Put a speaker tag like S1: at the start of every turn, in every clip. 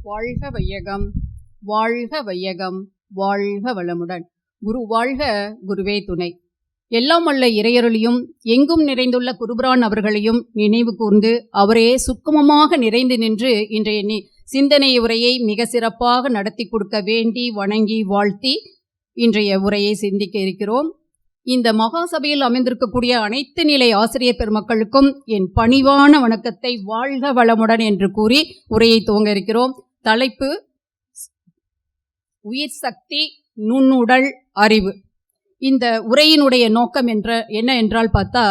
S1: வாழ்க வையகம், வாழ்க வையகம், வாழ்க வளமுடன். குரு வாழ்க, குருவே துணை. எல்லாம் வல்ல இறையருளியும் எங்கும் நிறைந்துள்ள குருபிரான் அவர்களையும் நினைவு கூர்ந்து அவரே சுக்குமமாக நிறைந்து நின்று இன்றைய சிந்தனை உரையை மிக சிறப்பாக நடத்தி கொடுக்க வேண்டி வணங்கி வாழ்த்தி இன்றைய உரையை சிந்திக்க இருக்கிறோம். இந்த மகாசபையில் அமைந்திருக்கக்கூடிய அனைத்து நிலை ஆசிரியர் பெருமக்களுக்கும் என் பணிவான வணக்கத்தை வாழ்க வளமுடன் என்று கூறி உரையை துவங்க இருக்கிறோம். தலைப்பு உயிர் சக்தி, நுண்ணுடல், அறிவு. இந்த உரையினுடைய நோக்கம் என்ன என்றால் பார்த்தா,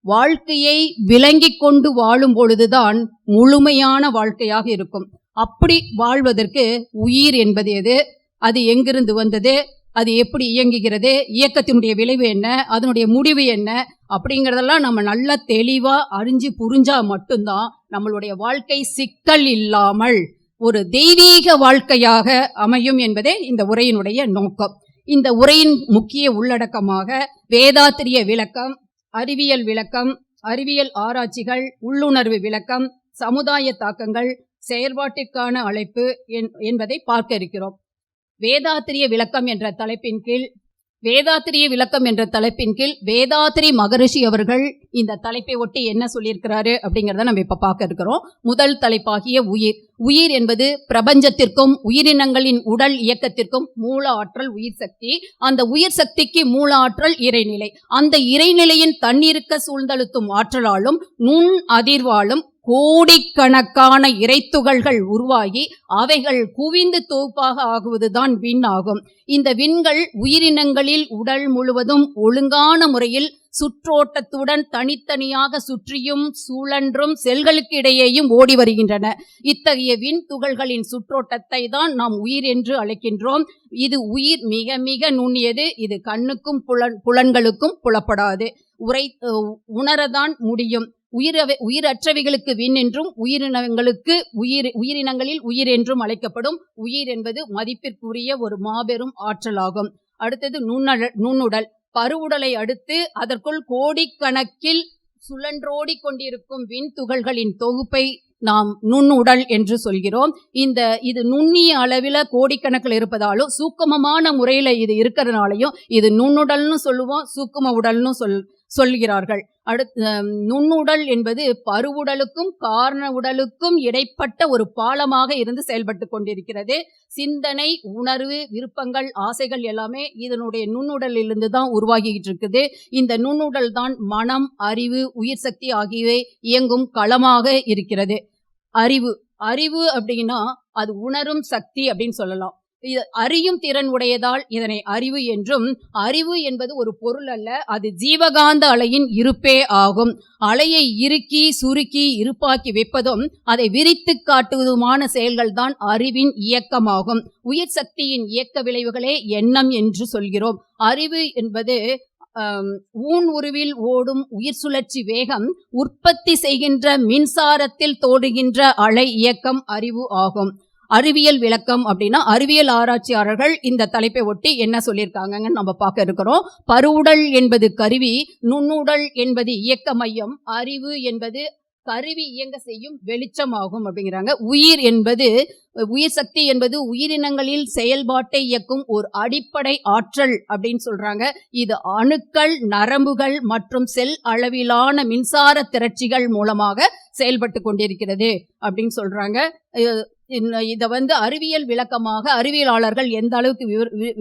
S1: வாழ்க்கையை விளங்கி கொண்டு வாழும் பொழுதுதான் முழுமையான வாழ்க்கையாக இருக்கும். அப்படி வாழ்வதற்கு உயிர் என்பது எது, அது எங்கிருந்து வந்தது, அது எப்படி இயங்குகிறது, இயக்கத்தினுடைய விளைவு என்ன, அதனுடைய முடிவு என்ன அப்படிங்கிறதெல்லாம் நம்ம நல்லா தெளிவாக அறிஞ்சு புரிஞ்சா மட்டும்தான் நம்மளுடைய வாழ்க்கை சிக்கல் இல்லாமல் ஒரு தெய்வீக வாழ்க்கையாக அமையும் என்பதே இந்த உரையினுடைய நோக்கம். இந்த உரையின் முக்கிய உள்ளடக்கமாக வேதாத்திரிய விளக்கம், அறிவியல் விளக்கம், அறிவியல் ஆராய்ச்சிகள், உள்ளுணர்வு விளக்கம், சமுதாய தாக்கங்கள், செயற்பாட்டிற்கான அழைப்பு என்பதை பார்க்க இருக்கிறோம். வேதாத்திரிய விளக்கம் என்ற தலைப்பின் கீழ் வேதாத்திரி மகரிஷி அவர்கள் இந்த தலைப்பை ஒட்டி என்ன சொல்லியிருக்கிறாரு அப்படிங்கிறத நம்ம இப்ப பார்க்க இருக்கிறோம். முதல் தலைப்பாகிய உயிர் என்பது பிரபஞ்சத்திற்கும் உயிரினங்களின் உடல் இயக்கத்திற்கும் மூல ஆற்றல் உயிர் சக்தி. அந்த உயிர் சக்திக்கு மூல ஆற்றல் இறைநிலை. அந்த இறைநிலையின் தண்ணீருக்க சூழ்ந்தழுத்தும் ஆற்றலாலும் நுண் அதிர்வாலும் கோடிக்கணக்கான இறைத்துகள்கள் உருவாகி அவைகள் குவிந்து தொகுப்பாக ஆகுவதுதான் விண் ஆகும். இந்த விண்கள் உயிரினங்களில் உடல் முழுவதும் ஒழுங்கான முறையில் சுற்றோட்டத்துடன் தனித்தனியாக சுற்றியும் சுழன்றும் செல்களுக்கு இடையேயும் ஓடி வருகின்றன. இத்தகைய விண் துகள்களின் சுற்றோட்டத்தை தான் நாம் உயிர் என்று அழைக்கின்றோம். இது உயிர் மிக மிக நுண்ணியது. இது கண்ணுக்கும் புலன்களுக்கும் புலப்படாது. உணரதான் முடியும். உயிரற்றவைகளுக்கு விண் என்றும் உயிரினங்களில் உயிர் என்றும் அழைக்கப்படும். உயிர் என்பது மதிப்பிற்குரிய ஒரு மாபெரும் ஆற்றலாகும். அடுத்தது நுண்ணுடல். பருவுடலை அடுத்து அதற்குள் கோடிக்கணக்கில் சுழன்றோடி கொண்டிருக்கும் விண் துகள்களின் தொகுப்பை நாம் நுண்ணுடல் என்று சொல்கிறோம். இது நுண்ணிய அளவில் கோடிக்கணக்கில் இருப்பதாலும் சூக்குமமான முறையில் இது இருக்கிறதுனாலையும் இது நுண்ணுடல்னு சொல்லுவோம், சூக்கும உடல்னு சொல்கிறார்கள். நுண்ணுடல் என்பது பருவுடலுக்கும் காரண உடலுக்கும் இடைப்பட்ட ஒரு பாலமாக இருந்து செயல்பட்டு கொண்டிருக்கிறது. சிந்தனை, உணர்வு, விருப்பங்கள், ஆசைகள் எல்லாமே இதனுடைய நுண்ணுடலிலிருந்து தான் உருவாகிட்டு இருக்குது. இந்த நுண்ணுடல் தான் மனம், அறிவு, உயிர் சக்தி ஆகியவை இயங்கும் களமாக இருக்கிறது. அறிவு அப்படின்னா அது உணரும் சக்தி அப்படின்னு சொல்லலாம். இது அறியும் திறன் உடையதால் இதனை அறிவு என்றும், அறிவு என்பது ஒரு பொருள் அல்ல, அது ஜீவகாந்த அலையின் இருப்பே ஆகும். அலையை இறுக்கி சுருக்கி இருப்பாக்கி வைப்பதும் அதை விரித்து காட்டுவதுமான செயல்கள் தான் அறிவின் இயக்கமாகும். உயிர் சக்தியின் இயக்க விளைவுகளே எண்ணம் என்று சொல்கிறோம். அறிவு என்பது ஊன் உருவில் ஓடும் உயிர் சுழற்சி வேகம் உற்பத்தி செய்கின்ற மின்சாரத்தில் தோடுகின்ற அலை இயக்கம் அறிவு ஆகும். அறிவியல் விளக்கம் அப்படின்னா அறிவியல் ஆராய்ச்சியாளர்கள் இந்த தலைப்பை ஒட்டி என்ன சொல்லியிருக்காங்கன்னு நம்ம பார்க்க இருக்கிறோம். பருவுடல் என்பது கருவி, நுண்ணுடல் என்பது இயக்க மையம், அறிவு என்பது கருவி இயங்க செய்யும் வெளிச்சமாகும் அப்படிங்கிறாங்க. உயிர் சக்தி என்பது உயிரினங்களில் செயல்பாட்டை இயக்கும் ஒரு அடிப்படை ஆற்றல் அப்படின்னு சொல்றாங்க. இது அணுக்கள், நரம்புகள் மற்றும் செல் அளவிலான மின்சார திரட்சிகள் மூலமாக செயல்பட்டு கொண்டிருக்கிறது அப்படின்னு சொல்றாங்க. இதை அறிவியல் விளக்கமாக அறிவியலாளர்கள் எந்த அளவுக்கு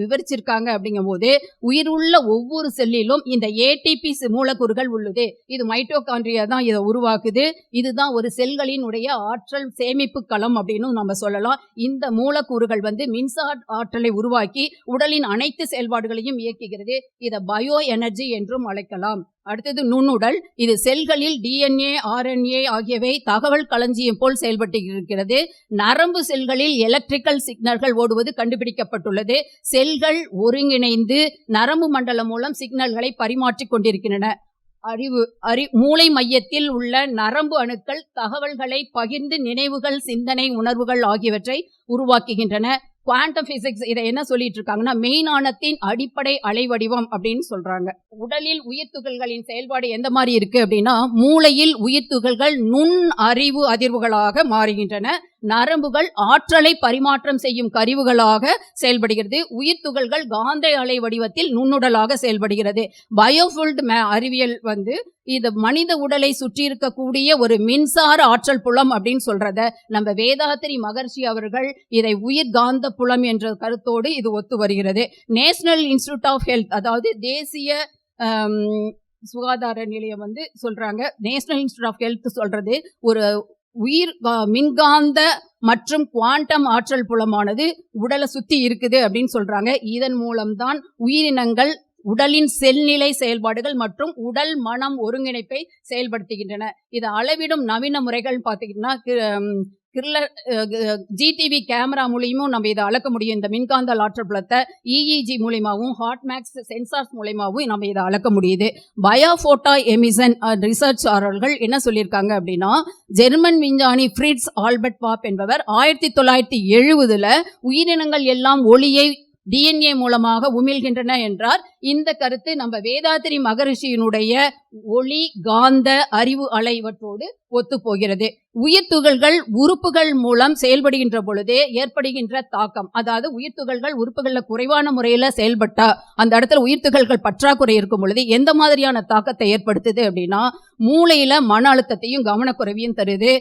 S1: விவரிச்சிருக்காங்க அப்படிங்கும் போது, உயிருள்ள ஒவ்வொரு செல்லிலும் இந்த ஏடிபி மூலக்கூறுகள் உள்ளது. இது மைட்டோகாண்ட்ரியா தான் இதை உருவாக்குது. இதுதான் ஒரு செல்களினுடைய ஆற்றல் சேமிப்பு களம் அப்படின்னு நம்ம சொல்லலாம். இந்த மூலக்கூறுகள் மின்சார ஆற்றலை உருவாக்கி உடலின் அனைத்து செயல்பாடுகளையும் இயக்குகிறது. இதை பயோ எனர்ஜி என்றும் அழைக்கலாம். அடுத்தது நுண்ணுடல். இது செல்களில் DNA, RNA ஆகியவை தகவல் களஞ்சியம் போல் செயல்பட்டு இருக்கிறது. நரம்பு செல்களில் எலக்ட்ரிக்கல் சிக்னல்கள் ஓடுவது கண்டுபிடிக்கப்பட்டுள்ளது. செல்கள் ஒருங்கிணைந்து நரம்பு மண்டலம் மூலம் சிக்னல்களை பரிமாற்றிக் கொண்டிருக்கின்றன. மூளை மையத்தில் உள்ள நரம்பு அணுக்கள் தகவல்களை பகிர்ந்து நினைவுகள், சிந்தனை, உணர்வுகள் ஆகியவற்றை உருவாக்குகின்றன. குவாண்டம் பிசிக்ஸ் இதை என்ன சொல்லிட்டு இருக்காங்கன்னா, மெய்ஞானத்தின் அடிப்படை அலைவடிவம் அப்படின்னு சொல்றாங்க. உடலில் உயிர் துகள்களின் செயல்பாடு எந்த மாதிரி இருக்கு அப்படின்னா, மூளையில் உயிர் துகள்கள் நுண் அறிவு அதிர்வுகளாக மாறுகின்றன. நரம்புகள் ஆற்றலை பரிமாற்றம் செய்யும் கருவிகளாக செயல்படுகிறது. உயிர் துகள்கள் காந்த அலை வடிவத்தில் நுண்ணுடலாக செயல்படுகிறது. பயோஃபீல்ட் அறிவியல் இது மனித உடலை சுற்றி இருக்கக்கூடிய ஒரு மின்சார ஆற்றல் புலம் அப்படின்னு சொல்றத நம்ம வேதாத்திரி மகர்ஷி அவர்கள் இதை உயிர் காந்த புலம் என்ற கருத்தோடு இது ஒத்து வருகிறது. நேஷனல் இன்ஸ்டிடியூட் ஆஃப் ஹெல்த், அதாவது தேசிய சுகாதார நிலையம் சொல்றாங்க, நேஷனல் இன்ஸ்டிடியூட் ஆஃப் ஹெல்த் சொல்றது ஒரு உயிர் மின்காந்த மற்றும் குவாண்டம் ஆற்றல் புலமானது உடலை சுத்தி இருக்குது அப்படின்னு சொல்றாங்க. இதன் மூலம்தான் உயிரினங்கள் உடலின் செல்நிலை செயல்பாடுகள் மற்றும் உடல் மனம் ஒருங்கிணைப்பை செயல்படுத்துகின்றன. இதை அளவிடும் நவீன முறைகள் பார்த்தீங்கன்னா ஜிடிவி கேமரா மூலியமும் நம்ம இதை அளக்க முடியும். இந்த மின்காந்த ஆற்றல் புலத்தை இஇஜி மூலியமாகவும் ஹார்ட்மேக்ஸ் சென்சார்ஸ் மூலியமாகவும் நம்ம இதை அளக்க முடியுது. பயோபோட்டோ எமிஷன் ரிசர்ச் அவர்கள் என்ன சொல்லியிருக்காங்க அப்படின்னா, ஜெர்மன் விஞ்ஞானி ஃப்ரிட்ஸ் ஆல்பர்ட் பாப் என்பவர் 1970 உயிரினங்கள் எல்லாம் ஒளியை DNA மூலமாக உமிழ்கின்றன என்றார். இந்த கருத்து நம்ம வேதாத்திரி மகரிஷியினுடைய ஒளி காந்த அறிவு அலைவற்றோடு ஒத்து போகிறது. உயிர் துகள்கள் உறுப்புகள் மூலம் செயல்படுகின்ற பொழுதே ஏற்படுகின்ற தாக்கம், அதாவது உயிர் துகள்கள் உறுப்புகள்ல குறைவான முறையில செயல்பட்டா அந்த இடத்துல உயிர் துகள்கள் பற்றாக்குறை இருக்கும் பொழுது எந்த மாதிரியான தாக்கத்தை ஏற்படுத்துது அப்படின்னா, மூளையில மன அழுத்தத்தையும் கவனக்குறைவையும் தருது.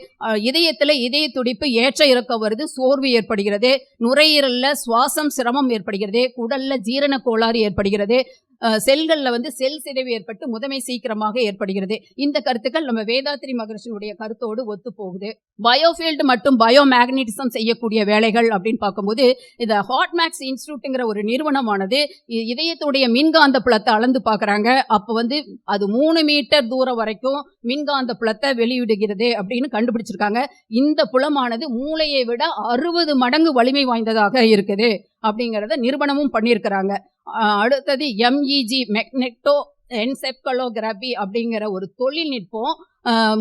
S1: இதயத்துல இதய துடிப்பு ஏற்ற இறக்கம் வருது, சோர்வு ஏற்படுகிறது. நுரையீரல்ல சுவாசம் சிரமம் ஏற்படுகிறது. குடல்ல ஜீரண கோளாறு ஏற்படுகிறது. செல்கள்ல செல் சிதைவு ஏற்பட்டு முதுமை சீக்கிரமாக ஏற்படுகிறது. இந்த கருத்துக்கள் நம்ம வேதாத்திரி மகரிஷியுடைய கருத்தோடு ஒத்து போகுது. பயோஃபீல்டு மற்றும் பயோமேக்னட்டிசம் செய்யக்கூடிய வேலைகள் அப்படின்னு பார்க்கும்போது, இந்த ஹார்ட்மேக்ஸ் இன்ஸ்டிடியூட்ங்கிற ஒரு நிறுவனமானது இதயத்துடைய மின்காந்த புலத்தை அளந்து பார்க்கறாங்க. அப்போ அது 3 மீட்டர் தூரம் வரைக்கும் மின்காந்த புலத்தை வெளியிடுகிறது அப்படின்னு கண்டுபிடிச்சிருக்காங்க. இந்த புலமானது மூளையை விட 60 மடங்கு வலிமை வாய்ந்ததாக இருக்குது அப்படிங்கிறத நிரூபணமும் பண்ணியிருக்கிறாங்க. அடுத்தது MEG மேக்னெட்டோ என்செஃபலோகிராபி அப்படிங்கிற ஒரு தொழில்நுட்பம்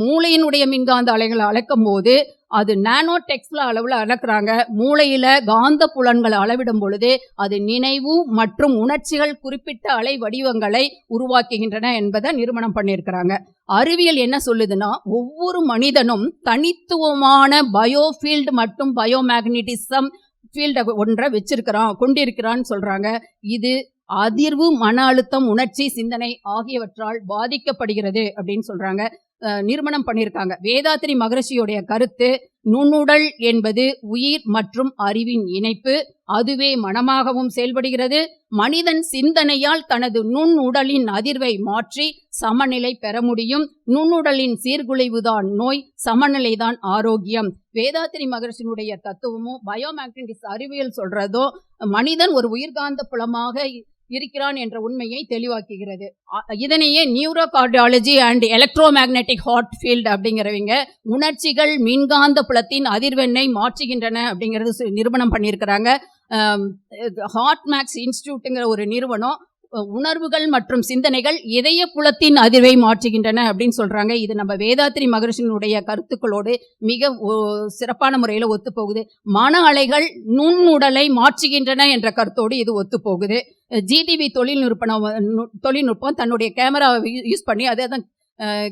S1: மூளையினுடைய மின்காந்த அலைகளை அளக்கும் போது அது நானோ டெக்ஸ்ல அளவில் அளக்குறாங்க. மூளையில காந்த புலன்களை அளவிடும் பொழுது அது நினைவு மற்றும் உணர்ச்சிகள் குறிப்பிட்ட அலை வடிவங்களை உருவாக்குகின்றன என்பதை நிரூபணம் பண்ணியிருக்கிறாங்க. அறிவியல் என்ன சொல்லுதுன்னா, ஒவ்வொரு மனிதனும் தனித்துவமான பயோஃபீல்டு மற்றும் பயோமேக்னட்டிசம் ஃபீல்ட ஒன்றை கொண்டிருக்கிறான்னு சொல்றாங்க. இது அதிர்வு, மன அழுத்தம், உணர்ச்சி, சிந்தனை ஆகியவற்றால் பாதிக்கப்படுகிறது அப்படின்னு சொல்றாங்க, நிரூபணம் பண்ணியிருக்காங்க. வேதாத்திரி மகரிஷியுடைய கருத்து, நுண்ணுடல் என்பது உயிர் மற்றும் அறிவின் இணைப்பு. அதுவே மனமாகவும் செயல்படுகிறது. மனிதன் சிந்தனையால் தனது நுண்ணுடலின் அதிர்வை மாற்றி சமநிலை பெற முடியும். நுண்ணுடலின் சீர்குலைவுதான் நோய், சமநிலைதான் ஆரோக்கியம். வேதாத்திரி மகரிஷியினுடைய தத்துவமும் பயோமேக்னட்டிக்ஸ் அறிவியல் சொல்றதோ மனிதன் ஒரு உயிர்காந்த புலமாக இருக்கிறான் என்ற உண்மையை தெளிவாக்குகிறது. இதனையே neurocardiology and electromagnetic heart field அப்படிங்கிறவங்க உணர்ச்சிகள் மின்காந்த புலத்தின் அதிர்வெண்ணை மாற்றுகின்றன அப்படிங்கிறது நிரூபணம் பண்ணியிருக்கிறாங்க. ஹார்ட்மேக்ஸ் இன்ஸ்டிடியூட்டுங்கிற ஒரு நிறுவனம் உணர்வுகள் மற்றும் சிந்தனைகள் இதய புலத்தின் அதிர்வை மாற்றுகின்றன அப்படின்னு சொல்றாங்க. இது நம்ம வேதாத்திரி மகரிஷியினுடைய கருத்துக்களோடு மிக சிறப்பான முறையில் ஒத்து போகுது. மன அலைகள் நுண்ணுடலை மாற்றுகின்றன என்ற கருத்தோடு இது ஒத்து போகுது. ஜிடிவி தொழில்நுட்பம் தன்னுடைய கேமராவை யூஸ் பண்ணி அதான்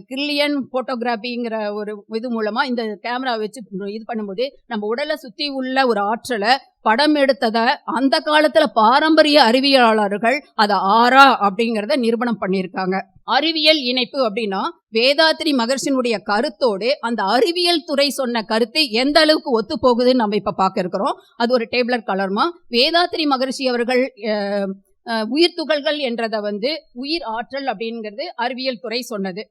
S1: கிரில்லியன் போட்டோகிராபிங்கிற ஒரு இது மூலமா இந்த கேமரா வச்சு இது பண்ணும்போது நம்ம உடலை சுற்றி உள்ள ஒரு ஆற்றலை படம் எடுத்ததை அந்த காலத்துல பாரம்பரிய அறிவியலாளர்கள் அதை ஆரா அப்படிங்கிறத நிரூபணம் பண்ணியிருக்காங்க. அறிவியல் இணைப்பு அப்படின்னா வேதாத்திரி மகரிஷியினுடைய கருத்தோடு அந்த அறிவியல் துறை சொன்ன கருத்து எந்த அளவுக்கு ஒத்து போகுதுன்னு நம்ம இப்ப பார்க்க இருக்கிறோம். அது ஒரு டேபிளர் கலர்மா. வேதாத்திரி மகரிஷி அவர்கள் உயிர் துகள்கள் என்றதை உயிர் ஆற்றல் அப்படிங்கிறது அறிவியல் துறை சொன்னது,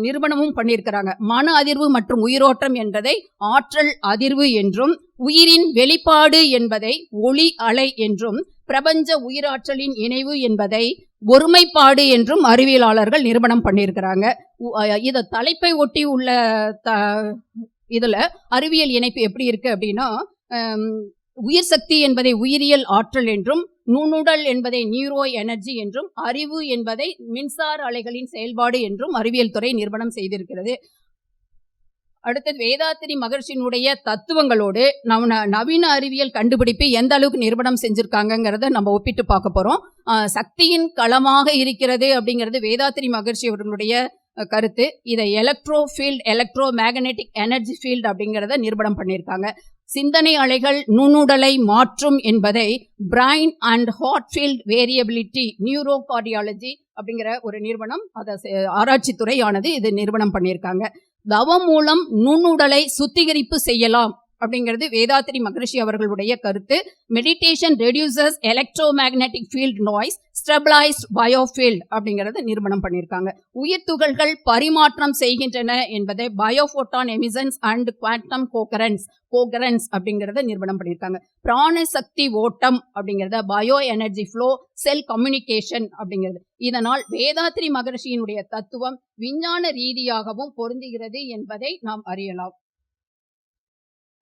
S1: நிரூபணமும் பண்ணியிருக்கிறாங்க. மன அதிர்வு மற்றும் உயிரோட்டம் என்பதை ஆற்றல் அதிர்வு என்றும், உயிரின் வெளிப்பாடு என்பதை ஒளி அலை என்றும், பிரபஞ்ச உயிராற்றலின் இணைவு என்பதை ஒருமைப்பாடு என்றும் அறிவியலாளர்கள் நிரூபணம் பண்ணியிருக்கிறாங்க. இத தலைப்பை ஒட்டி உள்ள இதுல அறிவியல் இணைப்பு எப்படி இருக்கு அப்படின்னா, உயிர் சக்தி என்பதை உயிரியல் ஆற்றல் என்றும், நுண்ணுடல் என்பதை நியூரோ எனர்ஜி என்றும், அறிவு என்பதை மின்சார அலைகளின் செயல்பாடு என்றும் அறிவியல் துறை நிரூபணம் செய்திருக்கிறது. அடுத்தது வேதாத்திரி மகரிஷியினுடைய தத்துவங்களோடு நவீன அறிவியல் கண்டுபிடிப்பு எந்த அளவுக்கு நிரூபணம் செஞ்சிருக்காங்கிறத நம்ம ஒப்பிட்டு பார்க்க போறோம். சக்தியின் களமாக இருக்கிறது அப்படிங்கிறது வேதாத்திரி மகரிஷி அவர்களுடைய கருத்து. இதை electro field, electromagnetic energy field அப்படிங்கிறத நிரூபணம் பண்ணியிருக்காங்க. சிந்தனை அலைகள் நுண்ணுடலை மாற்றும் என்பதை brain and heart field variability neurocardiology அப்படிங்கிற ஒரு நிறுவனம், அதை ஆராய்ச்சி துறையானது இது நிறுவனம் பண்ணியிருக்காங்க. தவம் மூலம் நுண்ணுடலை சுத்திகரிப்பு செய்யலாம் அப்படிங்கிறது வேதாத்ரி மகரிஷி அவர்களுடைய கருத்து. Meditation reduces electromagnetic field noise, stabilised biofield அப்படிங்கறத நிரூபணம் பண்ணியிருக்காங்க. உயிர் துகள்கள் பரிமாற்றம் செய்கின்றன என்பதை biophoton emissions and quantum coherence அப்படிங்கறத நிரூபணம் பண்ணியிருக்காங்க. பிராண சக்தி ஓட்டம் அப்படிங்கறத bio energy flow, cell communication அப்படிங்கிறது. இதனால் வேதாத்ரி மகரிஷியினுடைய தத்துவம் விஞ்ஞான ரீதியாகவும் பொருந்துகிறது என்பதை நாம் அறியலாம்.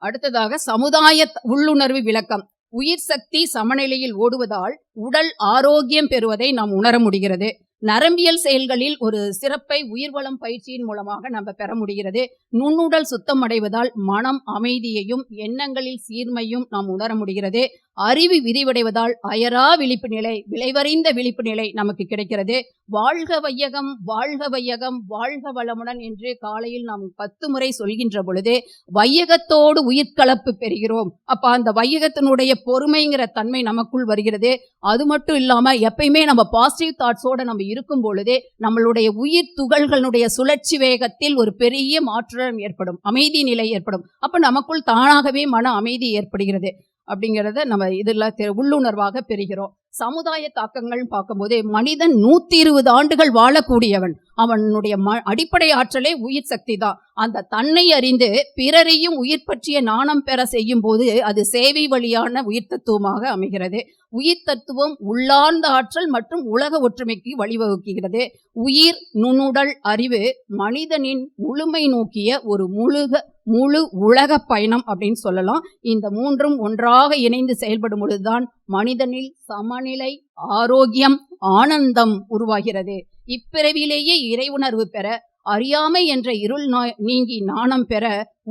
S1: அடுத்ததாக சமுதாய உள்ளுணர்வு விளக்கம். உயிர் சக்தி சமநிலையில் ஓடுவதால் உடல் ஆரோக்கியம் பெறுவதை நாம் உணர முடிகிறது. நரம்பியல் செயல்களில் ஒரு சிறப்பை உயிர்வளம் பயிற்சியின் மூலமாக நம்ம பெற முடிகிறது. நுண்ணுடல் சுத்தம் அடைவதால் மனம் அமைதியையும் எண்ணங்களில் சீர்மையும் நாம் உணர முடிகிறது. அறிவு விரிவடைவதால் அயரா விழிப்பு நிலை, விளைவறிந்த விழிப்பு நிலை நமக்கு கிடைக்கிறது. வாழ்க வையகம், வாழ்க வையகம், வாழ்க வளமுடன் என்று காலையில் நாம் 10 முறை சொல்கின்ற பொழுது வையகத்தோடு உயிர்கலப்பு பெறுகிறோம். அப்ப அந்த வையகத்தினுடைய பொறுமைங்கிற தன்மை நமக்குள் வருகிறது. அது மட்டும் இல்லாம எப்பயுமே நம்ம பாசிட்டிவ் தாட்ஸோட நம்ம இருக்கும் பொழுதே நம்மளுடைய உயிர் துகள்களுடைய சுழற்சி வேகத்தில் ஒரு பெரிய மாற்றம் ஏற்படும், அமைதி நிலை ஏற்படும். அப்ப நமக்குள் தானாகவே மன அமைதி ஏற்படுகிறது அப்படிங்கிறத நம்ம இதுல உள்ளுணர்வாக பெறுகிறோம். சமுதாய தாக்கங்கள் பார்க்கும்போது மனிதன் 120 ஆண்டுகள் வாழக்கூடியவன். அவனுடைய அடிப்படை ஆற்றலே உயிர் சக்தி தான். அந்த தன்னை அறிந்து பிறரையும் உயிர் பற்றிய நாணம் பெற செய்யும் போது அது சேவை வழியான உயிர் தத்துவமாக அமைகிறது. உயிர் தத்துவம் உள்ளார்ந்த ஆற்றல் மற்றும் உலக ஒற்றுமைக்கு வழிவகுக்கிறது. உயிர் நுண்ணுடல் அறிவு மனிதனின் முழுமை நோக்கிய ஒரு முழு உலக பயணம் அப்படின்னு சொல்லலாம். இந்த மூன்றும் ஒன்றாக இணைந்து செயல்படும் பொழுதுதான் மனிதனில் சமநிலை, ஆரோக்கியம், ஆனந்தம் உருவாகிறது. இப்பிறவிலேயே இறைவுணர்வு பெற, அறியாமை என்ற இருள் நீங்கி நாணம் பெற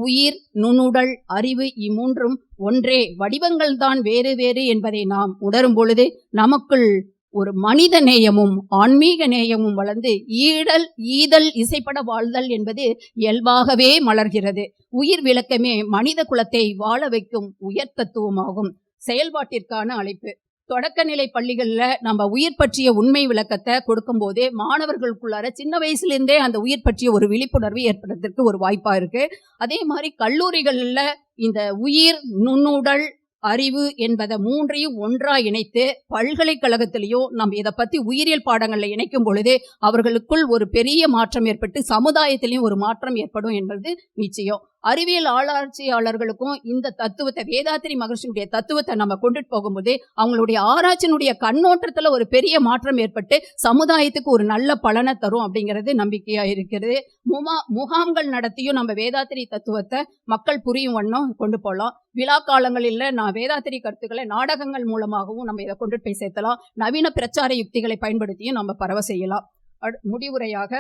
S1: உயிர் நுண்ணுடல் அறிவு இம்மூன்றும் ஒன்றே, வடிவங்கள் தான் வேறு வேறு என்பதை நாம் உணரும் பொழுது நமக்குள் ஒரு மனித நேயமும் ஆன்மீக நேயமும் வளர்ந்து ஈதல் இசைப்பட வாழ்தல் என்பது இயல்பாகவே மலர்கிறது. உயிர் விளக்கமே மனித குலத்தை வாழ வைக்கும் உயர் தத்துவமாகும். செயல்பாட்டிற்கான அழைப்பு. தொடக்கநிலை பள்ளிகள்ல நம்ம உயிர் பற்றிய உண்மை விளக்கத்தை கொடுக்கும் போதே மாணவர்களுக்குள்ளார சின்ன வயசுலேருந்தே அந்த உயிர் பற்றிய ஒரு விழிப்புணர்வு ஏற்படுறதுக்கு ஒரு வாய்ப்பா இருக்கு. அதே மாதிரி கல்லூரிகள்ல இந்த உயிர் நுண்ணுடல் அறிவு என்பதை மூன்றையும் ஒன்றா இணைத்து பல்கலைக்கழகத்திலையும் நம்ம இதை பத்தி உயிரியல் பாடங்கள்ல இணைக்கும் பொழுது அவர்களுக்குள் ஒரு பெரிய மாற்றம் ஏற்பட்டு சமுதாயத்திலையும் ஒரு மாற்றம் ஏற்படும் என்பது நிச்சயம். அறிவியல் ஆராய்ச்சியாளர்களுக்கும் இந்த தத்துவத்தை, வேதாத்ரி மகரிஷியுடைய தத்துவத்தை நம்ம கொண்டுட்டு போகும்போது அவங்களுடைய ஆராய்ச்சியினுடைய கண்ணோட்டத்துல ஒரு பெரிய மாற்றம் ஏற்பட்டு சமுதாயத்துக்கு ஒரு நல்ல பலனை தரும் அப்படிங்கிறது நம்பிக்கையா இருக்கிறது. முகாம்கள் நடத்தியும் நம்ம வேதாத்ரி தத்துவத்தை மக்கள் புரியும் வண்ணம் கொண்டு போகலாம். விழா காலங்களில் நான் வேதாத்ரி கருத்துக்களை நாடகங்கள் மூலமாகவும் நம்ம இதை கொண்டு போய் சேர்த்தலாம். நவீன பிரச்சார யுக்திகளை பயன்படுத்தியும் நம்ம பரவ செய்யலாம். முடிவுரையாக,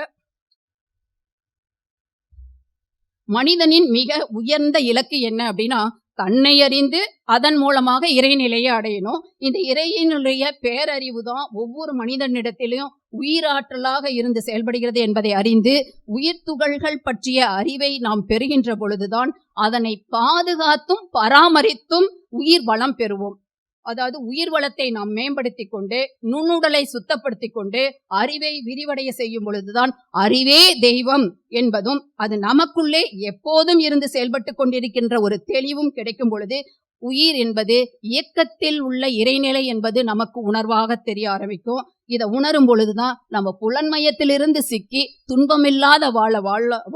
S1: மனிதனின் மிக உயர்ந்த இலக்கு என்ன அப்படின்னா தன்னை அறிந்து அதன் மூலமாக இறைநிலையை அடையணும். இந்த இறையினுடைய பேரறிவு தான் ஒவ்வொரு மனிதனிடத்திலும் உயிராற்றலாக இருந்து செயல்படுகிறது என்பதை அறிந்து உயிர் துகள்கள் பற்றிய அறிவை நாம் பெறுகின்ற பொழுதுதான் அதனை பாதுகாத்தும் பராமரித்தும் உயிர் வளம் பெறுவோம். அதாவது உயிர் வளத்தை நாம் மேம்படுத்தி கொண்டு நுண்ணுடலை சுத்தப்படுத்தி கொண்டு அறிவை விரிவடைய செய்யும் பொழுதுதான் அறிவே தெய்வம் என்பதும் அது நமக்குள்ளே எப்போதும் இருந்து செயல்பட்டு கொண்டிருக்கின்ற ஒரு தெளிவும் கிடைக்கும் பொழுது உயிர் என்பது இயக்கத்தில் உள்ள இறைநிலை என்பது நமக்கு உணர்வாக தெரிய ஆரம்பிக்கும். இதை உணரும் பொழுதுதான் நம்ம புலன்மயத்திலிருந்து சிக்கி துன்பமில்லாத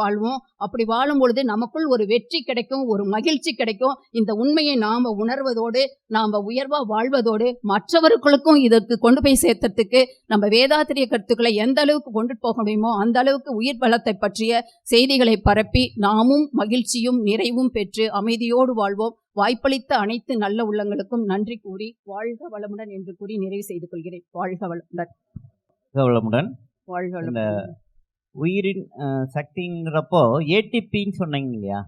S1: வாழ்வோம். அப்படி வாழும் பொழுது நமக்குள் ஒரு வெற்றி கிடைக்கும், ஒரு மகிழ்ச்சி கிடைக்கும். இந்த உண்மையை நாம உணர்வதோடு நாம உயர்வா வாழ்வதோடு மற்றவர்களுக்கும் இதற்கு கொண்டு போய் சேர்த்ததுக்கு நம்ம வேதாத்திரிய கருத்துக்களை எந்த அளவுக்கு கொண்டு போக முடியுமோ அந்த அளவுக்கு உயிர் பலத்தை பற்றிய செய்திகளை பரப்பி நாமும் மகிழ்ச்சியும் நிறைவும் பெற்று அமைதியோடு வாழ்வோம். வாய்ப்பளித்த அனைத்து நல்ல உள்ளங்களுக்கும் நன்றி கூறி வாழ்க வளமுடன் என்று கூறி நிறைவு செய்து கொள்கிறேன். வாழ்க வளமுடன்.
S2: இந்த உயிரின் சக்திங்கிறப்போ ஏடிபின்னு சொன்னீங்க இல்லையா?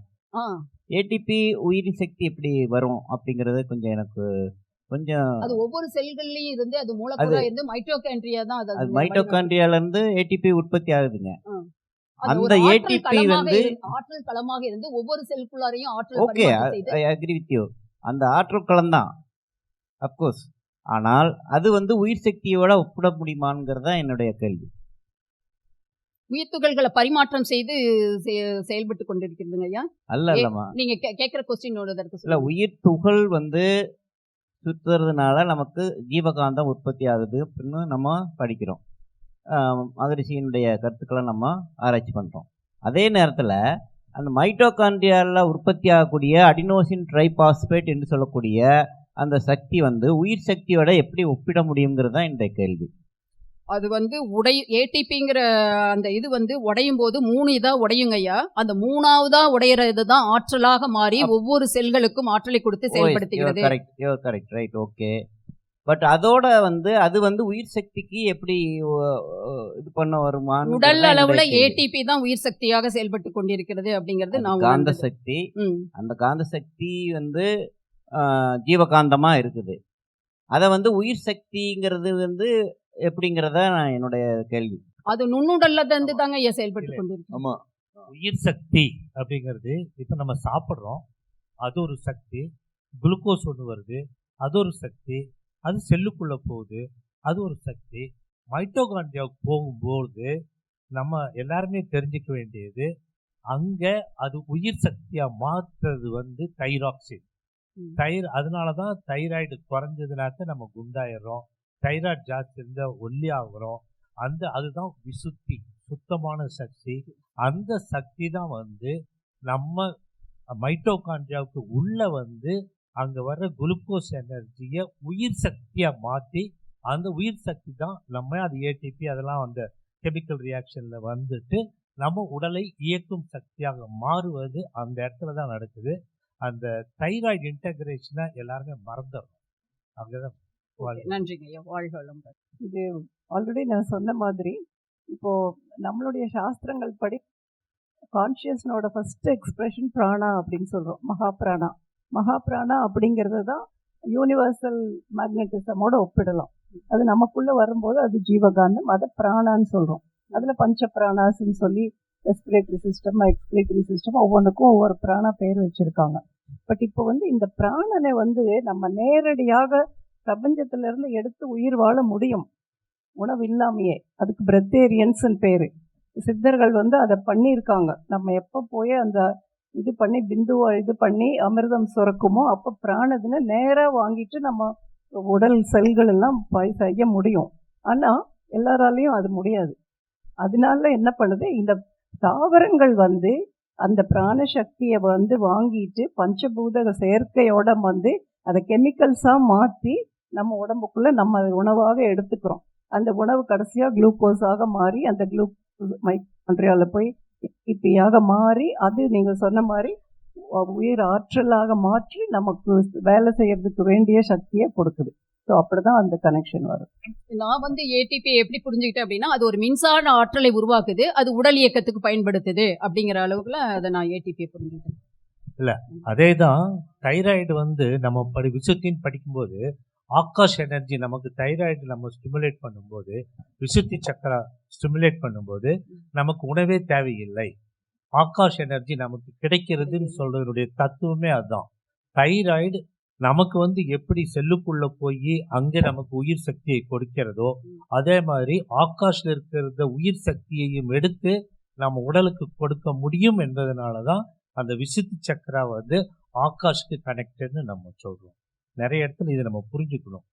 S2: ஏடிபி உயிரின் சக்தி எப்படி வரும் அப்படிங்கறது கொஞ்சம் எனக்கு
S1: அது ஒவ்வொரு செல்கள்லயும் இருந்து அது மூலக்கூறா இருந்து மைட்டோகாண்ட்ரியா தான்.
S2: அது மைட்டோகாண்ட்ரியால இருந்து ஏடிபி உற்பத்தி ஆகுதுங்க. அந்த
S1: ஒரு ஆற்றல்
S2: ஏடிபி
S1: களமாக
S2: வந்து
S1: ஆற்றல் களமாக இருந்து ஒவ்வொரு செல்குள்ளாரையும் ஆற்றல்
S2: ஓகே,
S1: பரிமாற்றம் செய்து
S2: ஐ அக்ரி வித் யூ. அந்த ஆற்றல் களம் தான் அப்கோர்ஸ். ஆனால் அது வந்து உயிர் சக்தியோட ஒப்பிட முடியுமாங்கிறது தான் என்னுடைய கேள்வி.
S1: உயிர் துகள்களை பரிமாற்றம் செய்து செயல்பட்டு கொண்டிருக்கிறதுங்க ஐயா.
S2: அல்லம்மா,
S1: நீங்க கேட்கிற கொஸ்டினோட
S2: இல்ல, உயிர் துகள் வந்து சுத்துறதுனால நமக்கு ஜீவகாந்தம் உற்பத்தி ஆகுது அப்படின்னு நம்ம படிக்கிறோம். மகரிஷியினுடைய கருத்துக்களை நம்ம ஆராய்ச்சி பண்ணுறோம். அதே நேரத்தில் அந்த மைட்டோகாண்ட்ரியாவில் உற்பத்தி ஆகக்கூடிய அடினோசின் ட்ரைபாஸ்பேட் என்று சொல்லக்கூடிய அந்த சக்தி வந்து உயிர் சக்தியோட எப்படி ஒப்பிட முடியுங்கிறது தான் இந்த கேள்வி.
S1: அது வந்து ஏடிபிங்கிற அந்த இது வந்து உடையும் போது 3 இதா உடையுங்க ஐயா. அந்த 3ஆவதா உடையறது தான் ஆற்றலாக மாறி ஒவ்வொரு செல்களுக்கும் ஆற்றலை கொடுத்து செயல்படுத்துகிறது.
S2: Correct, right, okay. பட் அதோட வந்து அது வந்து உயிர் சக்திக்கு எப்படி இது பண்ண வருமா?
S1: உடல் அளவுல ஏடிபி தான் உயிர் சக்தியாக செயல்பட்டு கொண்டிருக்கிறது அப்படிங்கிறது நான்
S2: காந்த சக்தி. அந்த காந்த சக்தி வந்து ஜீவகாந்தமா இருக்குது. அதை வந்து உயிர் சக்திங்கிறது வந்து எப்படிங்கிறத என்னுடைய கேள்வி.
S1: அது நுண்ணுடல்ல இருந்து தாங்க ஐயா செயல்பட்டு கொண்டிருக்கு.
S3: ஆமா, உயிர் சக்தி அப்படிங்கிறது இப்ப நம்ம சாப்பிட்றோம், அது ஒரு சக்தி. குளுக்கோஸ் ஒன்று வருது, அது ஒரு சக்தி. அது செல்லுக்குள்ள போகுது, அது ஒரு சக்தி. மைட்டோகாண்ட்ரியாவுக்கு போகும்போது நம்ம எல்லாருமே தெரிஞ்சுக்க வேண்டியது, அங்க அது உயிர் சக்தியா மாற்றுறது வந்து தைராக்சின். அதனாலதான் தைராய்டு குறைஞ்சதுனாக்க நம்ம குண்டாயிடுறோம், தைராய்டு ஜாஸ்தி இருந்தால் ஒல்லி ஆகுறோம். அதுதான் விசுத்தி, சுத்தமான சக்தி. அந்த சக்தி தான் வந்து நம்ம மைட்டோகாண்ட்ரியாவுக்கு உள்ள வந்து அங்க வர்ற குளுக்கோஸ் எனர்ஜியை உயிர் சக்தியா மாற்றி, அந்த உயிர் சக்தி தான் நம்ம அது ஏடிபி அதெல்லாம் அந்த கெமிக்கல் ரியாக்ஷன்ல வந்துட்டு நம்ம உடலை இயக்கும் சக்தியாக மாறுவது அந்த இடத்துல தான் நடக்குது. அந்த தைராய்டு இன்டகிரேஷனை எல்லாருமே மறந்துடும். அங்கதான்.
S1: நன்றிங்க ஐயா, வாழ்க வளமுடன்.
S4: இது ஆல்ரெடி நான் சொன்ன மாதிரி இப்போ நம்மளுடைய சாஸ்திரங்கள் படி கான்ஷியஸ்னோட ஃபர்ஸ்ட் எக்ஸ்பிரஷன் பிராணா அப்படின்னு சொல்றோம். மகாபிராணா அப்படிங்கிறது தான் யூனிவர்சல் மேக்னட்டிசமோட ஒப்பிடலாம். அது நமக்குள்ள வரும்போது அது ஜீவகாந்தம், அதை பிராணான்னு சொல்றோம். அதுல பஞ்ச பிராணாஸ்ன்னு சொல்லி ரெஸ்பிரேட்டரி சிஸ்டம், எக்ஸ்பிரேட்டரி சிஸ்டம் ஒவ்வொன்றுக்கும் ஒவ்வொரு பிராணா பேர் வச்சிருக்காங்க. பட் இப்போ வந்து இந்த பிராணனை வந்து நம்ம நேரடியாக பிரபஞ்சத்துல இருந்து எடுத்து உயிர் வாழ முடியும் உணவு இல்லாமையே. அதுக்கு பிரெத்தேரியன்ஸ் பேரு. சித்தர்கள் வந்து அதை பண்ணியிருக்காங்க. நம்ம எப்போ போய் அந்த இது பண்ணி பிந்துவை இது பண்ணி அமிர்தம் சுரக்குமோ அப்போ பிராணத்தின நேராக வாங்கிட்டு நம்ம உடல் செல்கள் எல்லாம் செய்ய முடியும். ஆனால் எல்லாராலையும் அது முடியாது. அதனால என்ன பண்ணுது, இந்த தாவரங்கள் வந்து அந்த பிராண சக்தியை வந்து வாங்கிட்டு பஞ்சபூத செயற்கையோட வந்து அதை கெமிக்கல்ஸாக மாற்றி நம்ம உடம்புக்குள்ள நம்ம அதை உணவாக எடுத்துக்கிறோம். அந்த உணவு கடைசியாக குளுக்கோஸாக மாறி அந்த மைட்டோகாண்ட்ரியால போய் ஏடிபியாக மாறி அது நீங்கள் சொன்ன மாதிரி உயிர் ஆற்றலாக மாற்றி நமக்கு வேலை செய்யறதுக்கு வேண்டிய சக்தியை கொடுக்குது. ஸோ அப்படிதான் அந்த கனெக்ஷன் வரும்.
S1: நான் வந்து ஏடிபி எப்படி புரிஞ்சுக்கிட்டேன் அப்படின்னா, அது ஒரு மின்சார ஆற்றலை உருவாக்குது, அது உடல் இயக்கத்துக்கு பயன்படுத்துது அப்படிங்கிற அளவுக்குல அதை நான் ஏடிபியை புரிஞ்சுக்கிட்டேன்.
S3: இல்லை, அதே தான் தைராய்டு வந்து நம்ம விசுத்தின்னு படிக்கும்போது ஆகாஷ் எனர்ஜி நமக்கு தைராய்டு நம்ம ஸ்டிமுலேட் பண்ணும்போது, விசுத்தி சக்கரா ஸ்டிமுலேட் பண்ணும்போது நமக்கு உணவே தேவையில்லை, ஆகாஷ் எனர்ஜி நமக்கு கிடைக்கிறதுன்னு சொல்றதுடைய தத்துவமே அதுதான். தைராய்டு நமக்கு வந்து எப்படி செல்லுக்குள்ள போய் அங்கே நமக்கு உயிர் சக்தியை கொடுக்கிறதோ அதே மாதிரி ஆகாஷ்ல இருக்கிறத உயிர் சக்தியையும் எடுத்து நம்ம உடலுக்கு கொடுக்க முடியும் என்பதனால தான் அந்த விசுத்தி சக்கரா வந்து ஆகாஷ்க்கு கனெக்டட்னு நம்ம சொல்றோம். நிறைய இடத்துல இதை நம்ம புரிஞ்சுக்கணும்.